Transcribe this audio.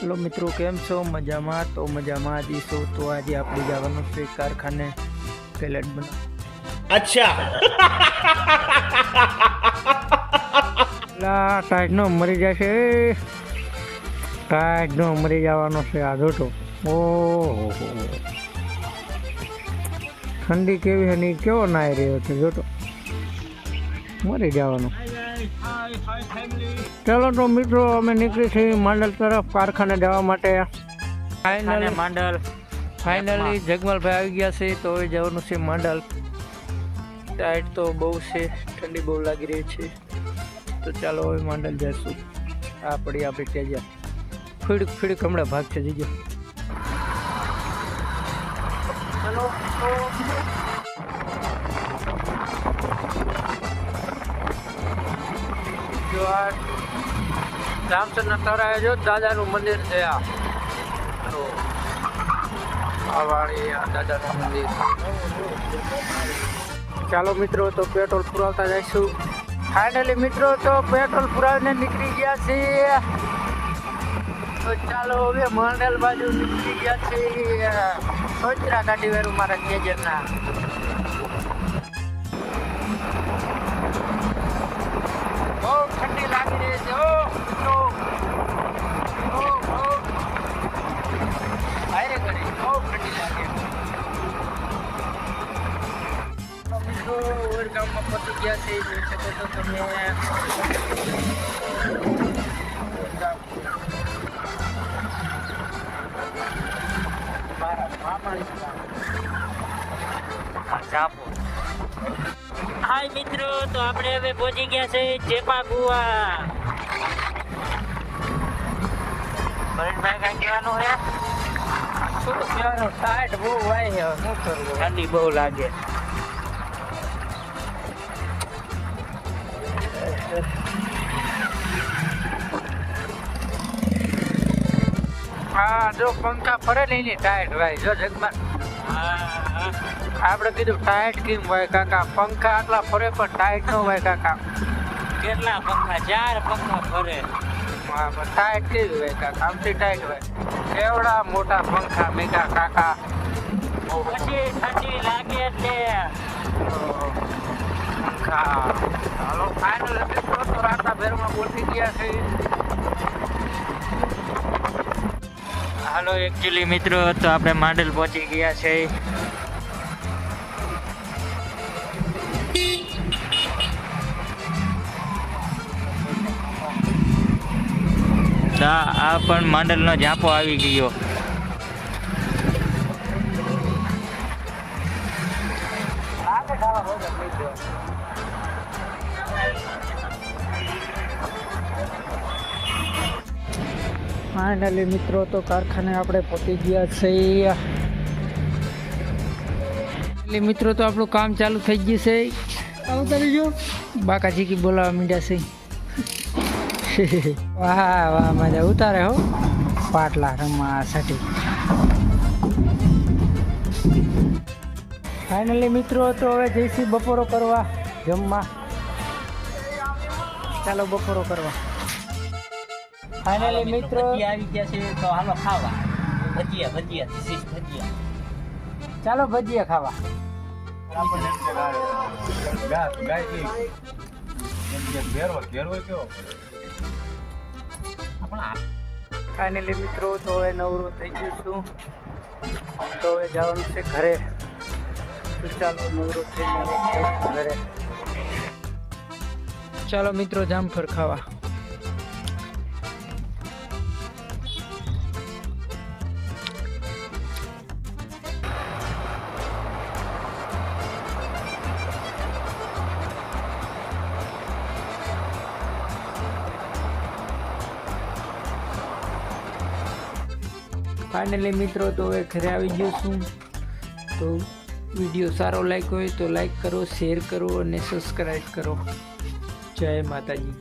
Hello મિત્રો, કેમ છો? મજામાં? તો મજામાં જઈશું. તો આજે આપણે જવાનું છે કારખાને પેલેટ બનાવ. અચ્છા ટાઈટ નો મરી જશે, ટાઈટ નો મરી જવાનો છે આ જોટો. ઓહો, ઠંડી કેવી છે ને કેવો નાઈ રહ્યો છે જોટો, મરી જવાનો. ચાલો તો મિત્રો, અમે નીકળી છીએ માંડલ તરફ કારખાને જવા માટે. ફાઇનલી જગમલભાઈ આવી ગયા છે, તો હવે જવાનું છે માંડલ. ટાઈટ તો બહુ છે, ઠંડી બહુ લાગી રહી છે, તો ચાલો હવે માંડલ જઈશું. આ પડી આપણી તેજા ફીડક હમણાં ભાગ છે જીજો. ચાલો જો આ રામચંદ્ર તરાએ જો દાદાનું મંદિર છે. આ વાળી આ દાદાનું મંદિર. ચાલો મિત્રો, તો પેટ્રોલ પુરાવતા જઈશું. ફાઇનલી મિત્રો, તો પેટ્રોલ પુરાવીને નીકળી ગયા છીએ. તો ચાલો હવે માંડલ બાજુ નીકળી ગયા છીએ. સોચરા કાઢી વેરું મારા કેજરના. બહુ ઠંડી લાગી રહી છે મિત્રો. હારે ઘડી બહુ ઠંડી લાગે મિત્રો. ગામમાં પહોંચી ગયા છે, જોઈ શકો છો તમે. હાય મિત્રો, તો આપણે હવે પહોંચી ગયા છે ચેપા કુવા. ભરતભાઈ કઈ કહેવાનું હે? શું કહેવાનું? ટાઈટ બહુ વાય છે, શું કરવું? ઠંડી બહુ લાગે. હા, જો પંખા ફરે ને એની ટાઈટ વાય. જો જગમાં આપણે કીધું ટાઈટ કેમ હોય કાકા? પંખા આટલા ફરે પણ ટાઈટ ન હોય કાકા. કેટલા પંખા? 4 પંખા ફરે. હા, પણ ટાઈટ કેવી હોય કાકા? આમથી ટાઈટ હોય. એવડા મોટા પંખા મેગા કાકા. પછી ઠંડી લાગે એટલે પંખા. હાલો ફાઇનલ મિત્રો, તો રાતા ભેરમાં પહોંચી ગયા છે. હાલો એકચ્યુઅલી મિત્રો, તો આપણે માંડલ પહોંચી ગયા છે. આ પણ માંડલનો ઝાંપો આવી ગયો. ફાઇનલી મિત્રો, તો કારખાને આપણે પહોંચી ગયા છીએ. એટલે મિત્રો, તો આપણું કામ ચાલુ થઈ ગયું છે. ઉતારી જો બાકાજી કી બોલાવા મીડ્યા છે. વાહ વાહ, મજા ઉતારે હો પાટલા રમવા સાથે. ફાઇનલી મિત્રો, તો હવે જઈશું બપોરો કરવા, જમવા. ચાલો બપોરો કરવા. ફાઇનલી મિત્રો આવી ગયા છે, તો હાલો ખાવા. ભજીયા. ચાલો ભજીયા ખાવા. ફાઇનલી મિત્રો, તો હવે નવરો થઈ ગયું છું, તો હવે જવાનું છે ઘરે. તો ચાલો નવરો થઈને ઘરે. ચાલો મિત્રો, જામફળ ખાવા. ફાઇનલી મિત્રો, તો હવે ઘરે આવી ગયો છું. તો વિડીયો સારો લાગ્યો હોય તો લાઈક કરો, શેર કરો અને સબસ્ક્રાઈબ કરો. જય માતાજી.